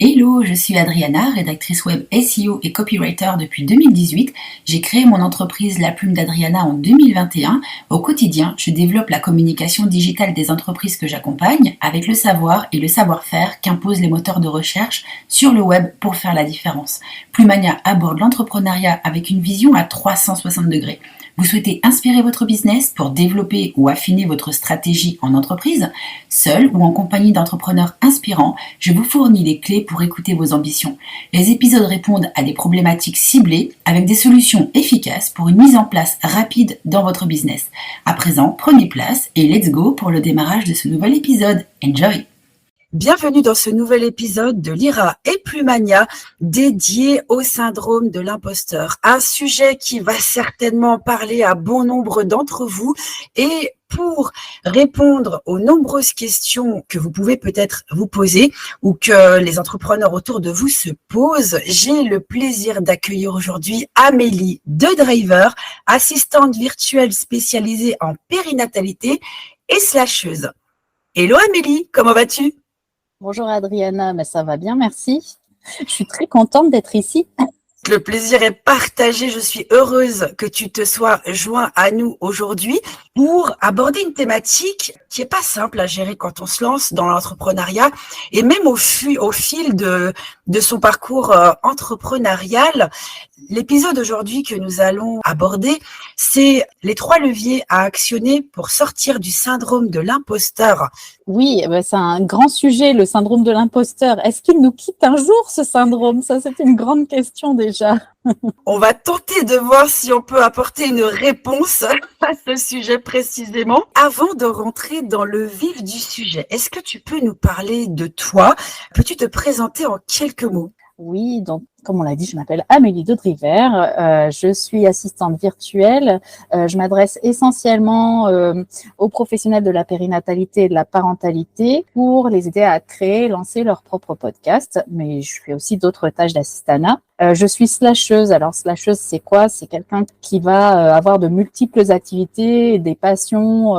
Hello, je suis Adriana, rédactrice web SEO et copywriter depuis 2018. J'ai créé mon entreprise La Plume d'Adriana en 2021. Au quotidien, je développe la communication digitale des entreprises que j'accompagne avec le savoir et le savoir-faire qu'imposent les moteurs de recherche sur le web pour faire la différence. Plumania aborde l'entrepreneuriat avec une vision à 360 degrés. Vous souhaitez inspirer votre business pour développer ou affiner votre stratégie en entreprise? Seul ou en compagnie d'entrepreneurs inspirants, je vous fournis les clés pour écouter vos ambitions. Les épisodes répondent à des problématiques ciblées avec des solutions efficaces pour une mise en place rapide dans votre business. À présent, prenez place et let's go pour le démarrage de ce nouvel épisode. Enjoy! Bienvenue dans ce nouvel épisode de Lyra et Plumania dédié au syndrome de l'imposteur. Un sujet qui va certainement parler à bon nombre d'entre vous et pour répondre aux nombreuses questions que vous pouvez peut-être vous poser ou que les entrepreneurs autour de vous se posent, j'ai le plaisir d'accueillir aujourd'hui Amélie de Driver, assistante virtuelle spécialisée en périnatalité et slasheuse. Hello Amélie, comment vas-tu ? Bonjour Adriana, mais ça va bien, merci. Je suis très contente d'être ici. Le plaisir est partagé. Je suis heureuse que tu te sois joint à nous aujourd'hui pour aborder une thématique qui est pas simple à gérer quand on se lance dans l'entrepreneuriat et même au fil de son parcours entrepreneurial. L'épisode aujourd'hui que nous allons aborder, c'est les 3 leviers à actionner pour sortir du syndrome de l'imposteur. Oui, c'est un grand sujet, le syndrome de l'imposteur. Est-ce qu'il nous quitte un jour, ce syndrome? Ça, c'est une grande question déjà. On va tenter de voir si on peut apporter une réponse à ce sujet précisément. Avant de rentrer dans le vif du sujet, est-ce que tu peux nous parler de toi? Peux-tu te présenter en quelques mots? Oui, donc comme on l'a dit, je m'appelle Amélie de Driver, je suis assistante virtuelle, je m'adresse essentiellement aux professionnels de la périnatalité et de la parentalité pour les aider à créer, lancer leur propre podcast, mais je fais aussi d'autres tâches d'assistanat. Je suis slasheuse. Alors slasheuse, c'est quoi? C'est quelqu'un qui va avoir de multiples activités, des passions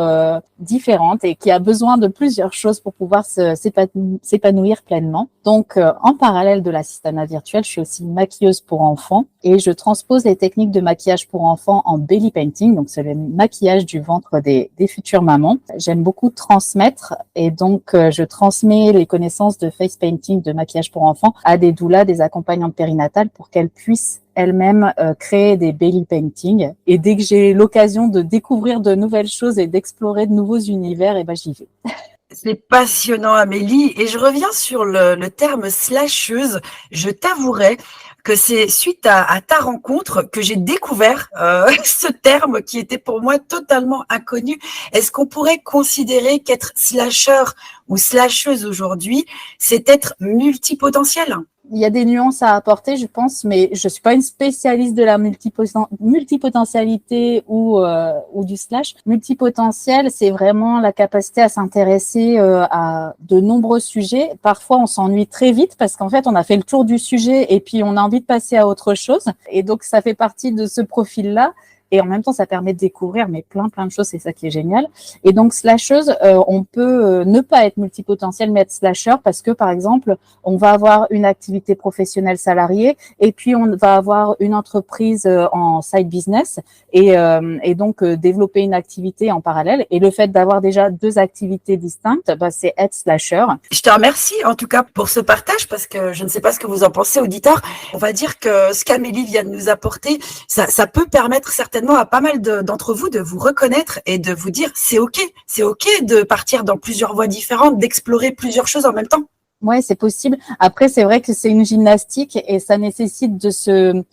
différentes et qui a besoin de plusieurs choses pour pouvoir s'épanouir pleinement. Donc en parallèle de l'assistanat virtuel, je suis aussi maquilleuse pour enfants et je transpose les techniques de maquillage pour enfants en belly painting, donc c'est le maquillage du ventre des futures mamans. J'aime beaucoup transmettre et donc je transmets les connaissances de face painting, de maquillage pour enfants à des doulas, des accompagnantes périnatales pour qu'elles puissent elles-mêmes créer des belly paintings. Et dès que j'ai l'occasion de découvrir de nouvelles choses et d'explorer de nouveaux univers, j'y vais. C'est passionnant Amélie et je reviens sur le terme slasheuse. Je t'avouerai que c'est suite à ta rencontre que j'ai découvert ce terme qui était pour moi totalement inconnu. Est-ce qu'on pourrait considérer qu'être slasher ou slasheuse aujourd'hui, c'est être multipotentiel ? Il y a des nuances à apporter, je pense, mais je suis pas une spécialiste de la multipotentialité ou du slash. Multipotentiel, c'est vraiment la capacité à s'intéresser à de nombreux sujets. Parfois, on s'ennuie très vite parce qu'en fait, on a fait le tour du sujet et puis on a envie de passer à autre chose. Et donc, ça fait partie de ce profil-là. Et en même temps, ça permet de découvrir plein de choses, c'est ça qui est génial. Et donc, slasheuse, on peut ne pas être multipotentiel, mais être slasher parce que, par exemple, on va avoir une activité professionnelle salariée et puis on va avoir une entreprise en side business et donc développer une activité en parallèle. Et le fait d'avoir déjà 2 activités distinctes, c'est être slasher. Je te remercie en tout cas pour ce partage parce que je ne sais pas ce que vous en pensez, auditeurs. On va dire que ce qu'Amélie vient de nous apporter, ça peut permettre certainement à pas mal d'entre vous de vous reconnaître et de vous dire c'est ok de partir dans plusieurs voies différentes, d'explorer plusieurs choses en même temps. Ouais, c'est possible. Après, c'est vrai que c'est une gymnastique et ça nécessite de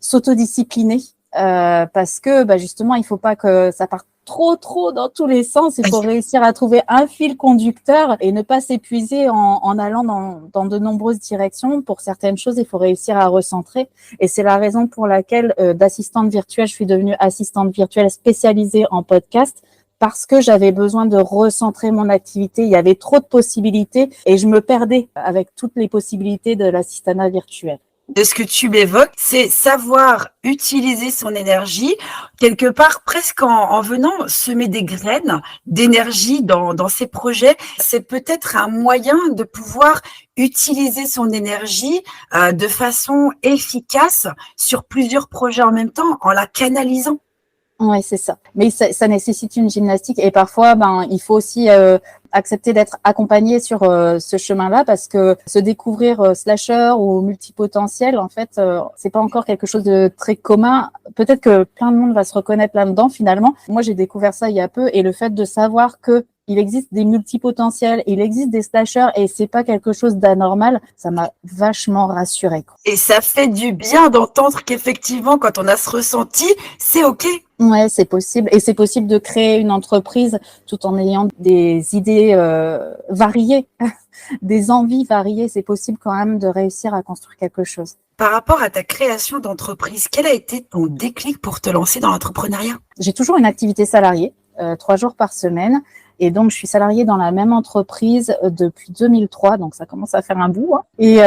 s'autodiscipliner parce que justement, il faut pas que ça parte trop dans tous les sens. Il faut réussir à trouver un fil conducteur et ne pas s'épuiser en allant dans de nombreuses directions. Pour certaines choses, il faut réussir à recentrer. Et c'est la raison pour laquelle d'assistante virtuelle, je suis devenue assistante virtuelle spécialisée en podcast parce que j'avais besoin de recentrer mon activité. Il y avait trop de possibilités et je me perdais avec toutes les possibilités de l'assistanat virtuel. de ce que tu m'évoques, c'est savoir utiliser son énergie, quelque part presque en venant semer des graines d'énergie dans ses projets. C'est peut-être un moyen de pouvoir utiliser son énergie de façon efficace sur plusieurs projets en même temps, en la canalisant. Ouais, c'est ça. Mais ça nécessite une gymnastique et parfois, il faut aussi accepter d'être accompagné sur ce chemin-là parce que se découvrir slasher ou multipotentiel, en fait, c'est pas encore quelque chose de très commun. Peut-être que plein de monde va se reconnaître là-dedans finalement. Moi, j'ai découvert ça il y a peu et le fait de savoir que il existe des multipotentiels, il existe des slashers et c'est pas quelque chose d'anormal, ça m'a vachement rassurée. Et ça fait du bien d'entendre qu'effectivement, quand on a ce ressenti, c'est OK. Ouais, c'est possible. Et c'est possible de créer une entreprise tout en ayant des idées variées, des envies variées. C'est possible quand même de réussir à construire quelque chose. Par rapport à ta création d'entreprise, quel a été ton déclic pour te lancer dans l'entrepreneuriat? J'ai toujours une activité salariée, 3 jours par semaine. Et donc, je suis salariée dans la même entreprise depuis 2003. Donc, ça commence à faire un bout. Hein. Et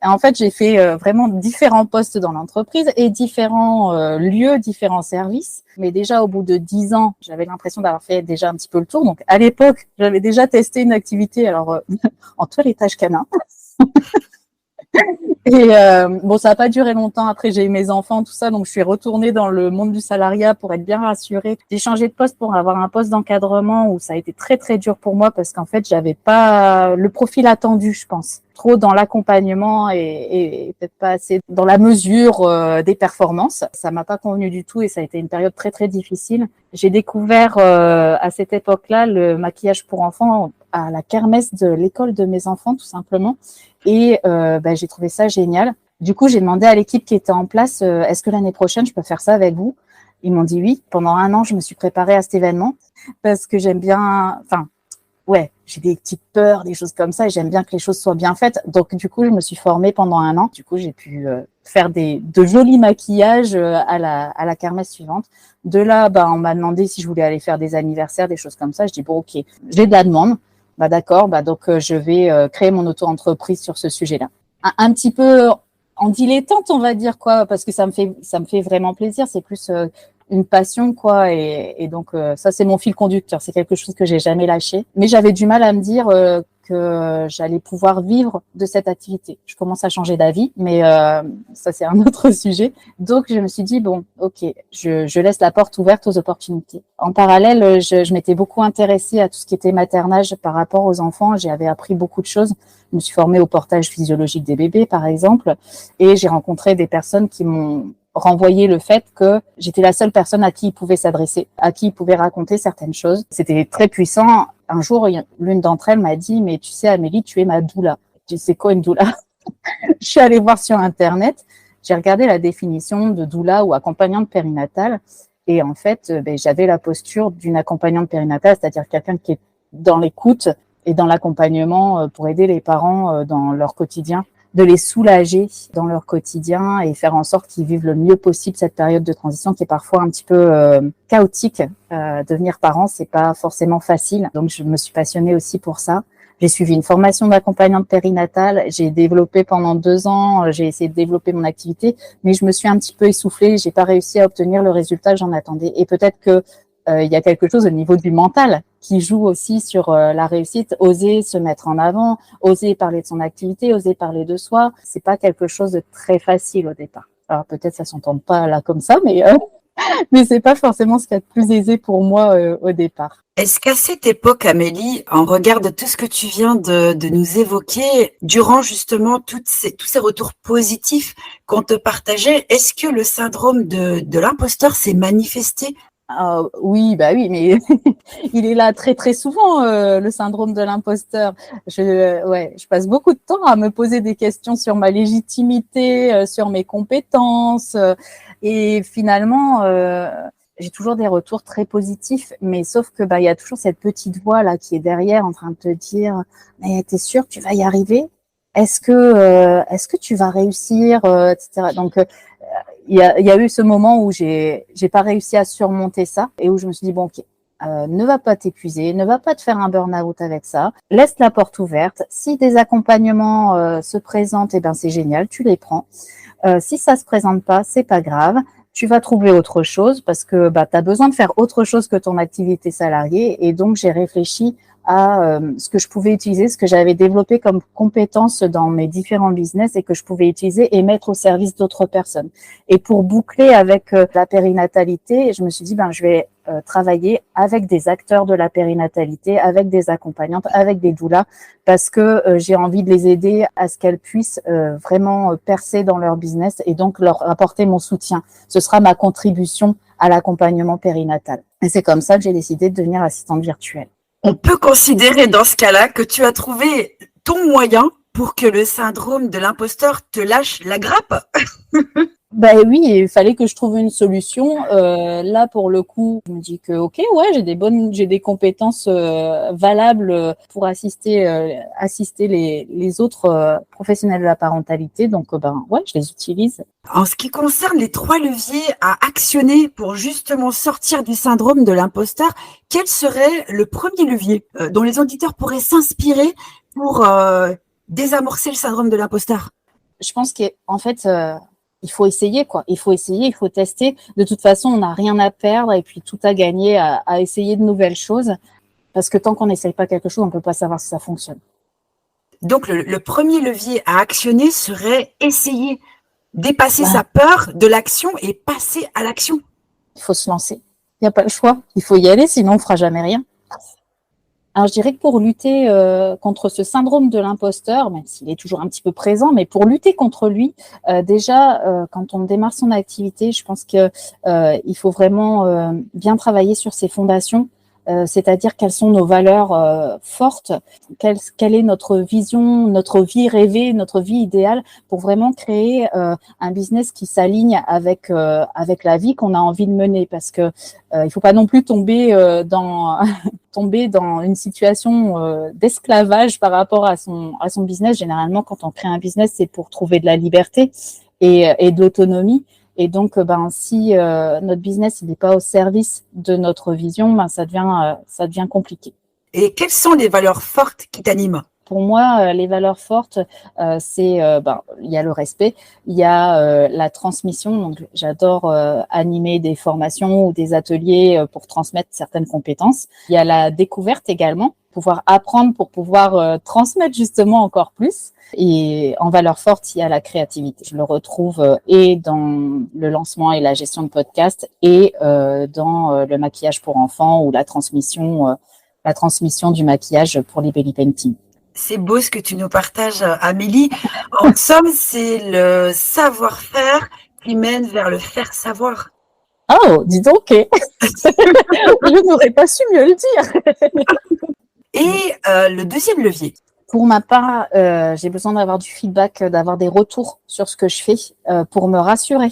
en fait, j'ai fait vraiment différents postes dans l'entreprise et différents lieux, différents services. Mais déjà, au bout de 10 ans, j'avais l'impression d'avoir fait déjà un petit peu le tour. Donc, à l'époque, j'avais déjà testé une activité en toilettage canin. Et bon, ça n'a pas duré longtemps. Après, j'ai eu mes enfants, tout ça, donc je suis retournée dans le monde du salariat pour être bien rassurée. J'ai changé de poste pour avoir un poste d'encadrement où ça a été très très dur pour moi parce qu'en fait, j'avais pas le profil attendu, je pense. Trop dans l'accompagnement et peut-être pas assez dans la mesure des performances. Ça m'a pas convenu du tout et ça a été une période très très difficile. J'ai découvert à cette époque-là le maquillage pour enfants à la kermesse de l'école de mes enfants, tout simplement. Et j'ai trouvé ça génial. Du coup, j'ai demandé à l'équipe qui était en place, est-ce que l'année prochaine, je peux faire ça avec vous? Ils m'ont dit oui. Pendant 1 an, je me suis préparée à cet événement parce que j'aime bien, j'ai des petites peurs, des choses comme ça, et j'aime bien que les choses soient bien faites. Donc, du coup, je me suis formée pendant 1 an. Du coup, j'ai pu faire de jolis maquillages à la kermesse suivante. De là, on m'a demandé si je voulais aller faire des anniversaires, des choses comme ça. Je dis bon, ok, j'ai de la demande. D'accord, donc je vais créer mon auto-entreprise sur ce sujet-là. Un petit peu en dilettante, on va dire quoi, parce que ça me fait vraiment plaisir. C'est plus une passion quoi, et donc ça c'est mon fil conducteur. C'est quelque chose que j'ai jamais lâché. Mais j'avais du mal à me dire que j'allais pouvoir vivre de cette activité. Je commence à changer d'avis, mais ça c'est un autre sujet. Donc je me suis dit bon, ok, je laisse la porte ouverte aux opportunités. En parallèle, je m'étais beaucoup intéressée à tout ce qui était maternage par rapport aux enfants. J'avais appris beaucoup de choses. Je me suis formée au portage physiologique des bébés, par exemple, et j'ai rencontré des personnes qui m'ont renvoyé le fait que j'étais la seule personne à qui il pouvait s'adresser, à qui il pouvait raconter certaines choses. C'était très puissant. Un jour, l'une d'entre elles m'a dit « Mais tu sais, Amélie, tu es ma doula. » Je dis « C'est quoi une doula ?» Je suis allée voir sur Internet. J'ai regardé la définition de doula ou accompagnante périnatale. Et en fait, j'avais la posture d'une accompagnante périnatale, c'est-à-dire quelqu'un qui est dans l'écoute et dans l'accompagnement pour aider les parents dans leur quotidien, de les soulager dans leur quotidien et faire en sorte qu'ils vivent le mieux possible cette période de transition qui est parfois un petit peu chaotique. Devenir parent, c'est pas forcément facile. Donc, je me suis passionnée aussi pour ça. J'ai suivi une formation d'accompagnante périnatale. J'ai développé pendant 2 ans, j'ai essayé de développer mon activité, mais je me suis un petit peu essoufflée. J'ai pas réussi à obtenir le résultat que j'en attendais. Et peut-être que il y a quelque chose au niveau du mental qui joue aussi sur la réussite. Oser se mettre en avant, oser parler de son activité, oser parler de soi. C'est pas quelque chose de très facile au départ. Alors peut-être ça s'entend pas là comme ça, mais c'est pas forcément ce qu'il y a de plus aisé pour moi au départ. Est-ce qu'à cette époque, Amélie, en regard de tout ce que tu viens de nous évoquer, durant justement tous ces retours positifs qu'on te partageait, est-ce que le syndrome de l'imposteur s'est manifesté? Oui, oui, mais il est là très très souvent le syndrome de l'imposteur. Je passe beaucoup de temps à me poser des questions sur ma légitimité, sur mes compétences, et finalement j'ai toujours des retours très positifs, mais sauf que il y a toujours cette petite voix là qui est derrière en train de te dire mais t'es sûr que tu vas y arriver? Est-ce que tu vas réussir, etc. Donc il y a eu ce moment où j'ai pas réussi à surmonter ça et où je me suis dit bon, ok, ne va pas t'épuiser, ne va pas te faire un burn-out avec ça. Laisse la porte ouverte. Si des accompagnements se présentent, c'est génial, tu les prends. Si ça se présente pas, c'est pas grave. Tu vas trouver autre chose parce que tu as besoin de faire autre chose que ton activité salariée. Et donc, j'ai réfléchi à ce que je pouvais utiliser, ce que j'avais développé comme compétences dans mes différents business et que je pouvais utiliser et mettre au service d'autres personnes. Et pour boucler avec la périnatalité, je me suis dit, je vais travailler avec des acteurs de la périnatalité, avec des accompagnantes, avec des doulas, parce que j'ai envie de les aider à ce qu'elles puissent vraiment percer dans leur business et donc leur apporter mon soutien. Ce sera ma contribution à l'accompagnement périnatal. Et c'est comme ça que j'ai décidé de devenir assistante virtuelle. On peut considérer dans ce cas-là que tu as trouvé ton moyen pour que le syndrome de l'imposteur te lâche la grappe. Oui, il fallait que je trouve une solution. Là, pour le coup, je me dis que j'ai des compétences valables pour assister les autres professionnels de la parentalité. Donc, je les utilise. En ce qui concerne les 3 leviers à actionner pour justement sortir du syndrome de l'imposteur, quel serait le premier levier dont les auditeurs pourraient s'inspirer pour désamorcer le syndrome de l'imposteur? Je pense qu'en fait, il faut essayer, quoi. Il faut essayer, il faut tester. De toute façon, on n'a rien à perdre et puis tout à gagner à essayer de nouvelles choses. Parce que tant qu'on n'essaye pas quelque chose, on ne peut pas savoir si ça fonctionne. Donc, le premier levier à actionner serait essayer, dépasser sa peur de l'action et passer à l'action. Il faut se lancer. Il n'y a pas le choix. Il faut y aller, sinon on ne fera jamais rien. Alors, je dirais que pour lutter contre ce syndrome de l'imposteur, même s'il est toujours un petit peu présent, mais pour lutter contre lui, quand on démarre son activité, je pense que il faut vraiment bien travailler sur ses fondations, c'est-à-dire quelles sont nos valeurs fortes, quelle est notre vision, notre vie rêvée, notre vie idéale, pour vraiment créer un business qui s'aligne avec la vie qu'on a envie de mener, parce que il faut pas non plus tomber dans une situation d'esclavage par rapport à son business. Généralement, quand on crée un business, c'est pour trouver de la liberté et de l'autonomie. Et donc, si notre business n'est pas au service de notre vision, ça devient compliqué. Et quelles sont les valeurs fortes qui t'animent? Pour moi, les valeurs fortes, il y a le respect, il y a la transmission. Donc, j'adore animer des formations ou des ateliers pour transmettre certaines compétences. Il y a la découverte également, pouvoir apprendre pour pouvoir transmettre justement encore plus. Et en valeur forte, il y a la créativité. Je le retrouve et dans le lancement et la gestion de podcast et dans le maquillage pour enfants ou la transmission du maquillage pour les belly painting. C'est beau ce que tu nous partages, Amélie. En somme, c'est le savoir-faire qui mène vers le faire savoir. Oh, dis donc, je n'aurais pas su mieux le dire. Et le deuxième levier? Pour ma part, j'ai besoin d'avoir du feedback, d'avoir des retours sur ce que je fais pour me rassurer.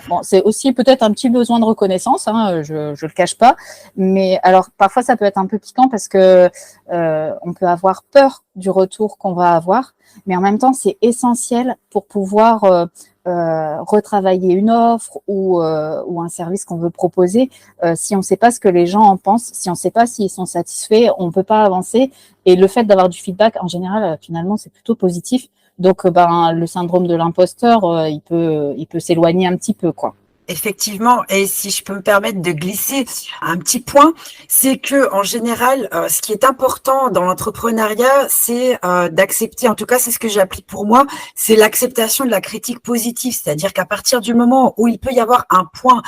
Bon, c'est aussi peut-être un petit besoin de reconnaissance, je le cache pas. Mais alors parfois ça peut être un peu piquant parce que on peut avoir peur du retour qu'on va avoir, mais en même temps c'est essentiel pour pouvoir retravailler une offre ou un service qu'on veut proposer. Si on ne sait pas ce que les gens en pensent, si on ne sait pas s'ils sont satisfaits, on ne peut pas avancer. Et le fait d'avoir du feedback, en général, finalement, c'est plutôt positif. Donc, le syndrome de l'imposteur, il peut s'éloigner un petit peu, quoi. Effectivement, et si je peux me permettre de glisser un petit point, c'est que en général, ce qui est important dans l'entrepreneuriat, c'est d'accepter, en tout cas c'est ce que j'applique pour moi, c'est l'acceptation de la critique positive, c'est-à-dire qu'à partir du moment où il peut y avoir un point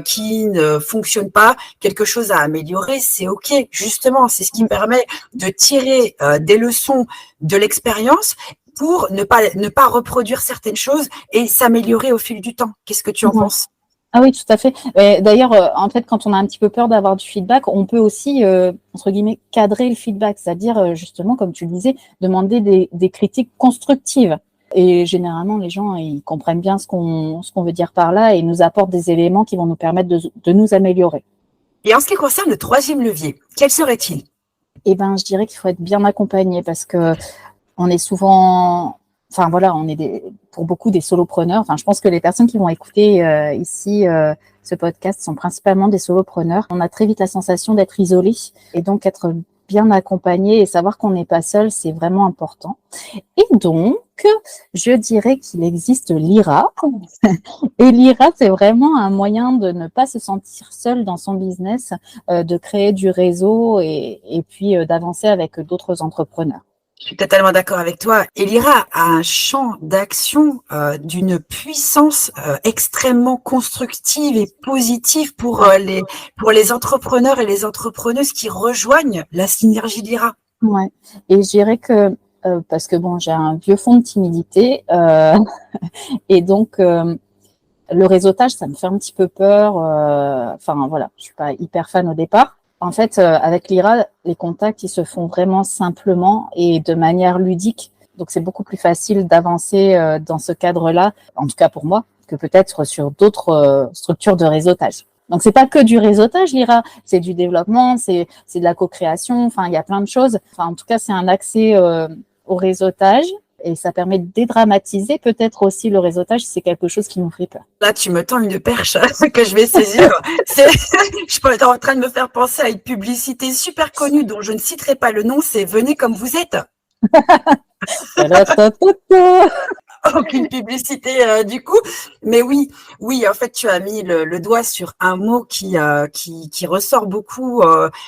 qui ne fonctionne pas, quelque chose à améliorer, c'est ok. Justement, c'est ce qui permet de tirer des leçons de l'expérience pour ne pas reproduire certaines choses et s'améliorer au fil du temps. Qu'est-ce que tu en penses? Ah oui, tout à fait. D'ailleurs, en fait, quand on a un petit peu peur d'avoir du feedback, on peut aussi, entre guillemets, cadrer le feedback, c'est-à-dire, justement, comme tu le disais, demander des critiques constructives. Et généralement, les gens, ils comprennent bien ce qu'on veut dire par là et nous apportent des éléments qui vont nous permettre de nous améliorer. Et en ce qui concerne le troisième levier, quel serait-il? Je dirais qu'il faut être bien accompagné parce que on est souvent enfin voilà, on est pour beaucoup des solopreneurs. Enfin, je pense que les personnes qui vont écouter ici ce podcast sont principalement des solopreneurs. On a très vite la sensation d'être isolé et donc être bien accompagné et savoir qu'on n'est pas seul, c'est vraiment important. Et donc, je dirais qu'il existe l'IRA. Et l'IRA, c'est vraiment un moyen de ne pas se sentir seul dans son business, de créer du réseau et puis d'avancer avec d'autres entrepreneurs. Je suis totalement d'accord avec toi. Et l'IRA a un champ d'action d'une puissance extrêmement constructive et positive pour les entrepreneurs et les entrepreneuses qui rejoignent la synergie de l'IRA. Ouais. Et je dirais que parce que bon, j'ai un vieux fond de timidité et donc le réseautage, ça me fait un petit peu peur. Enfin voilà, je suis pas hyper fan au départ. En fait, avec l'IRA, les contacts, ils se font vraiment simplement et de manière ludique. Donc, c'est beaucoup plus facile d'avancer dans ce cadre-là, en tout cas pour moi, que peut-être sur d'autres structures de réseautage. Donc, c'est pas que du réseautage, l'IRA, c'est du développement, c'est de la co-création, enfin, il y a plein de choses. Enfin, en tout cas, c'est un accès au réseautage. Et ça permet de dédramatiser peut-être aussi le réseautage si c'est quelque chose qui nous fait peur. Là, tu me tends une perche que je vais saisir. Je peux être en train de me faire penser à une publicité super connue dont je ne citerai pas le nom, c'est « Venez comme vous êtes ». Aucune publicité du coup, mais oui, en fait, tu as mis le doigt sur un mot qui ressort beaucoup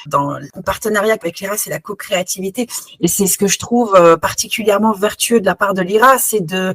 dans le partenariat avec l'IRA, c'est la co-créativité, et c'est ce que je trouve particulièrement vertueux de la part de l'IRA, c'est de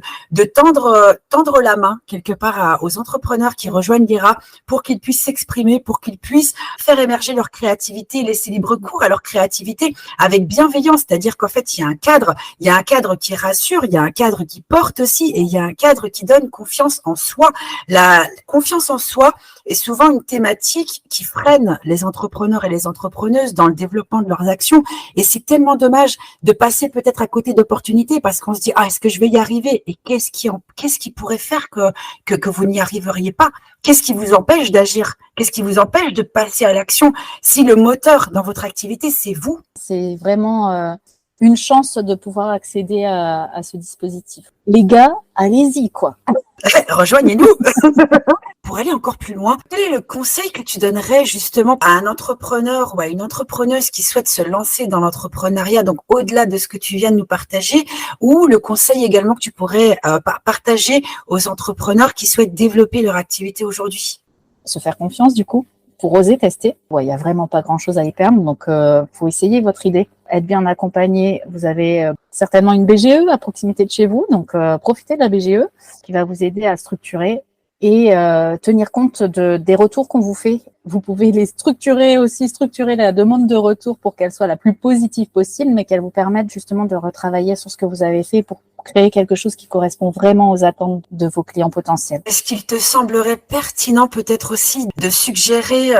tendre la main quelque part aux entrepreneurs qui rejoignent l'IRA pour qu'ils puissent s'exprimer, pour qu'ils puissent faire émerger leur créativité, laisser libre cours à leur créativité avec bienveillance, c'est-à-dire qu'en fait, il y a un cadre qui rassure, il y a un cadre qui porte aussi, et il y a un cadre qui donne confiance en soi. La confiance en soi est souvent une thématique qui freine les entrepreneurs et les entrepreneuses dans le développement de leurs actions, et c'est tellement dommage de passer peut-être à côté d'opportunités parce qu'on se dit est-ce que je vais y arriver, et qu'est-ce qui pourrait faire que vous n'y arriveriez pas? Qu'est-ce qui vous empêche d'agir? Qu'est-ce qui vous empêche de passer à l'action si le moteur dans votre activité, c'est vous? C'est vraiment une chance de pouvoir accéder à ce dispositif. Les gars, allez-y, quoi. Rejoignez-nous. Pour aller encore plus loin, quel est le conseil que tu donnerais justement à un entrepreneur ou à une entrepreneuse qui souhaite se lancer dans l'entrepreneuriat, donc au-delà de ce que tu viens de nous partager, ou le conseil également que tu pourrais partager aux entrepreneurs qui souhaitent développer leur activité aujourd'hui? Se faire confiance, du coup, pour oser tester. Il n'y a vraiment pas grand-chose à y perdre, donc faut essayer votre idée. Être bien accompagné, vous avez certainement une BGE à proximité de chez vous, donc profitez de la BGE qui va vous aider à structurer et tenir compte des retours qu'on vous fait. Vous pouvez les structurer la demande de retour pour qu'elle soit la plus positive possible, mais qu'elle vous permette justement de retravailler sur ce que vous avez fait pour créer quelque chose qui correspond vraiment aux attentes de vos clients potentiels. Est-ce qu'il te semblerait pertinent peut-être aussi de suggérer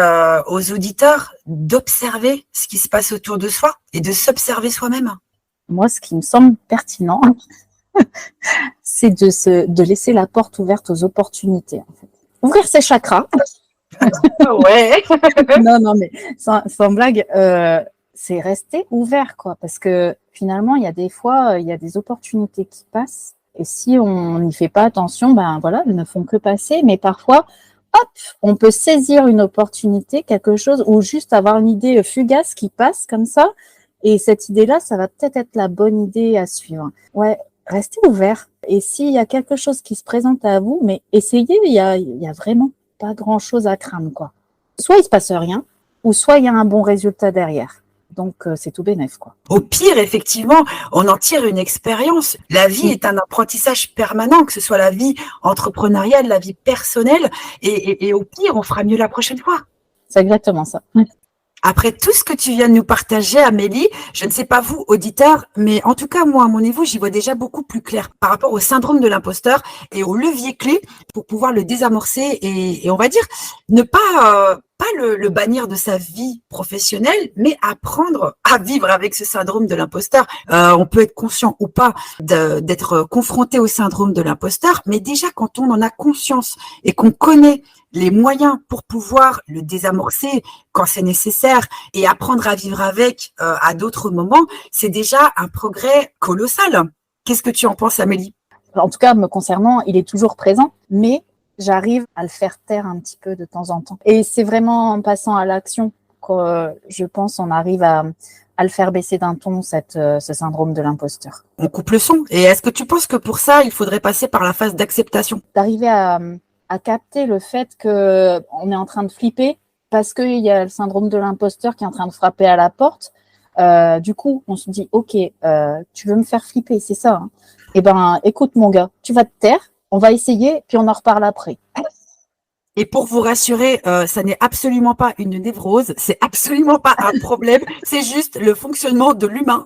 aux auditeurs d'observer ce qui se passe autour de soi et de s'observer soi-même? Moi, ce qui me semble pertinent, c'est de laisser la porte ouverte aux opportunités. En fait. Ouvrir ses chakras. Ouais. Non, mais sans blague, c'est rester ouvert, quoi. Parce que finalement, il y a des fois, il y a des opportunités qui passent. Et si on n'y fait pas attention, ben voilà, elles ne font que passer. Mais parfois, hop, on peut saisir une opportunité, quelque chose, ou juste avoir une idée fugace qui passe comme ça. Et cette idée-là, ça va peut-être être la bonne idée à suivre. Ouais, restez ouvert. Et s'il y a quelque chose qui se présente à vous, mais essayez, il y a vraiment pas grand-chose à craindre, quoi. Soit il se passe rien, ou soit il y a un bon résultat derrière. Donc, c'est tout bénef, quoi. Au pire, effectivement, on en tire une expérience. La vie est un apprentissage permanent, que ce soit la vie entrepreneuriale, la vie personnelle. Et au pire, on fera mieux la prochaine fois. C'est exactement ça. Après tout ce que tu viens de nous partager, Amélie, je ne sais pas vous, auditeurs, mais en tout cas, moi, à mon niveau, j'y vois déjà beaucoup plus clair par rapport au syndrome de l'imposteur et aux leviers clés pour pouvoir le désamorcer et on va dire, ne pas le bannir de sa vie professionnelle, mais apprendre à vivre avec ce syndrome de l'imposteur. On peut être conscient ou pas d'être confronté au syndrome de l'imposteur, mais déjà, quand on en a conscience et qu'on connaît les moyens pour pouvoir le désamorcer quand c'est nécessaire et apprendre à vivre avec à d'autres moments, c'est déjà un progrès colossal. Qu'est-ce que tu en penses, Amélie? En tout cas, me concernant, il est toujours présent, mais j'arrive à le faire taire un petit peu de temps en temps. Et c'est vraiment en passant à l'action que je pense on arrive à le faire baisser d'un ton, ce syndrome de l'imposteur. On coupe le son. Et est-ce que tu penses que pour ça, il faudrait passer par la phase d'acceptation? D'arriver à capter le fait que on est en train de flipper parce qu'il y a le syndrome de l'imposteur qui est en train de frapper à la porte. Du coup, on se dit, OK, tu veux me faire flipper, c'est ça, hein. Eh ben, écoute, mon gars, tu vas te taire, on va essayer, puis on en reparle après. Et pour vous rassurer, ça n'est absolument pas une névrose, c'est absolument pas un problème, c'est juste le fonctionnement de l'humain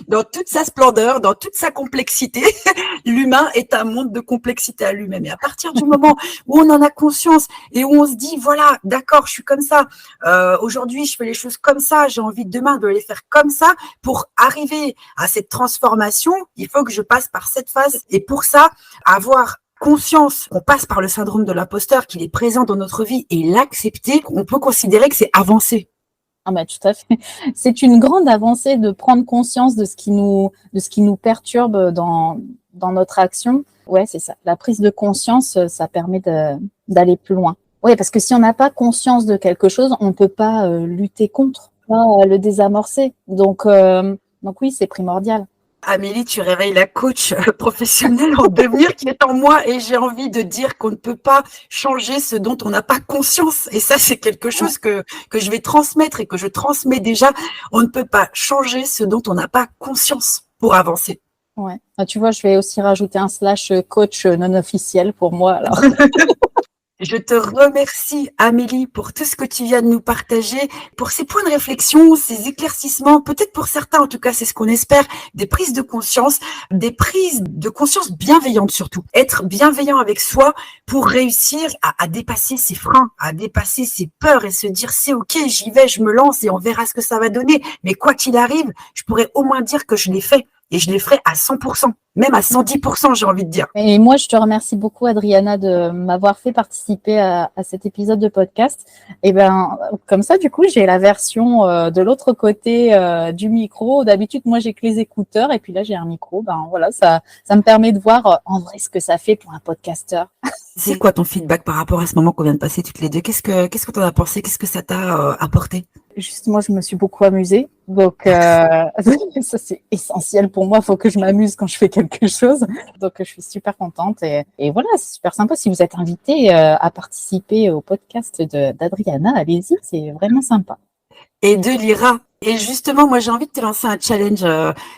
dans toute sa splendeur, dans toute sa complexité. L'humain est un monde de complexité à lui-même. Et à partir du moment où on en a conscience et où on se dit, voilà, d'accord, je suis comme ça, aujourd'hui je fais les choses comme ça, j'ai envie demain de les faire comme ça, pour arriver à cette transformation, il faut que je passe par cette phase. Et pour ça, avoir conscience qu'on passe par le syndrome de l'imposteur, qu'il est présent dans notre vie et l'accepter, on peut considérer que c'est avancé. Ah bah, tout à fait. C'est une grande avancée de prendre conscience de ce qui nous perturbe dans notre action. Ouais, c'est ça. La prise de conscience, ça permet d'aller plus loin. Oui, parce que si on n'a pas conscience de quelque chose, on ne peut pas lutter contre, pas le désamorcer. Donc oui, c'est primordial. Amélie, tu réveilles la coach professionnelle en devenir qui est en moi et j'ai envie de dire qu'on ne peut pas changer ce dont on n'a pas conscience. Et ça, c'est quelque chose que je vais transmettre et que je transmets déjà. On ne peut pas changer ce dont on n'a pas conscience pour avancer. Ouais. Tu vois, je vais aussi rajouter un / coach non officiel pour moi. Alors. Je te remercie, Amélie, pour tout ce que tu viens de nous partager, pour ces points de réflexion, ces éclaircissements, peut-être pour certains, en tout cas, c'est ce qu'on espère, des prises de conscience bienveillantes surtout. Être bienveillant avec soi pour réussir à dépasser ses freins, à dépasser ses peurs et se dire, c'est OK, j'y vais, je me lance et on verra ce que ça va donner. Mais quoi qu'il arrive, je pourrais au moins dire que je l'ai fait. Et je les ferai à 100%, même à 110%, j'ai envie de dire. Et moi, je te remercie beaucoup, Adriana, de m'avoir fait participer à cet épisode de podcast. Et ben, comme ça, du coup, j'ai la version de l'autre côté du micro. D'habitude, moi, j'ai que les écouteurs, et puis là, j'ai un micro. Ben voilà, ça me permet de voir en vrai ce que ça fait pour un podcasteur. C'est quoi ton feedback par rapport à ce moment qu'on vient de passer toutes les deux? Qu'est-ce que t'en as pensé? Qu'est-ce que ça t'a apporté? Juste, moi, je me suis beaucoup amusée. Donc, ça, c'est essentiel pour moi. Il faut que je m'amuse quand je fais quelque chose. Donc, je suis super contente. Et voilà, c'est super sympa. Si vous êtes invité à participer au podcast d'Adriana, allez-y. C'est vraiment sympa. Et de Lyra. Et justement, moi, j'ai envie de te lancer un challenge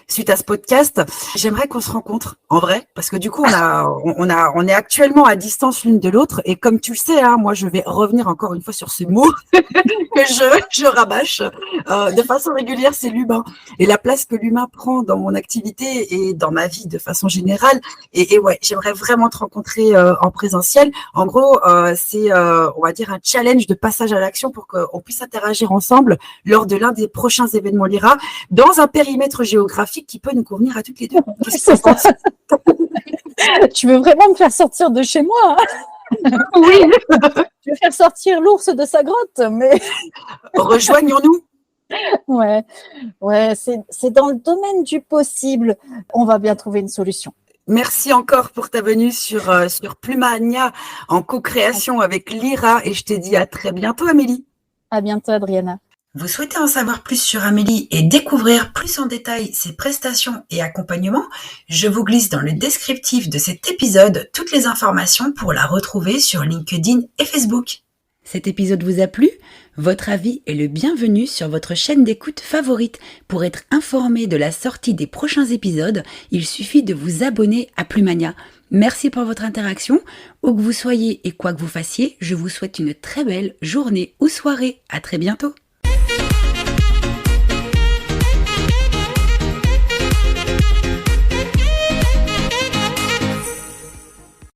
suite à ce podcast. J'aimerais qu'on se rencontre en vrai, parce que du coup, on est actuellement à distance l'une de l'autre. Et comme tu le sais, hein, moi, je vais revenir encore une fois sur ce mot que je rabâche de façon régulière, c'est l'humain et la place que l'humain prend dans mon activité et dans ma vie de façon générale. Et ouais, j'aimerais vraiment te rencontrer en présentiel. En gros, c'est, on va dire, un challenge de passage à l'action pour qu'on puisse interagir ensemble lors de l'un des prochains événements Lyra dans un périmètre géographique qui peut nous convenir à toutes les deux. Qu'est-ce que tu penses? Tu veux vraiment me faire sortir de chez moi, hein? Oui. Tu veux faire sortir l'ours de sa grotte, mais rejoignons-nous. Ouais, c'est dans le domaine du possible. On va bien trouver une solution. Merci encore pour ta venue sur Plumania en co-création avec Lyra et je te dis à très bientôt, Amélie. À bientôt, Adriana. Vous souhaitez en savoir plus sur Amélie et découvrir plus en détail ses prestations et accompagnements? Je vous glisse dans le descriptif de cet épisode toutes les informations pour la retrouver sur LinkedIn et Facebook. Cet épisode vous a plu? Votre avis est le bienvenu sur votre chaîne d'écoute favorite. Pour être informé de la sortie des prochains épisodes, il suffit de vous abonner à Plumania. Merci pour votre interaction. Où que vous soyez et quoi que vous fassiez, je vous souhaite une très belle journée ou soirée. À très bientôt.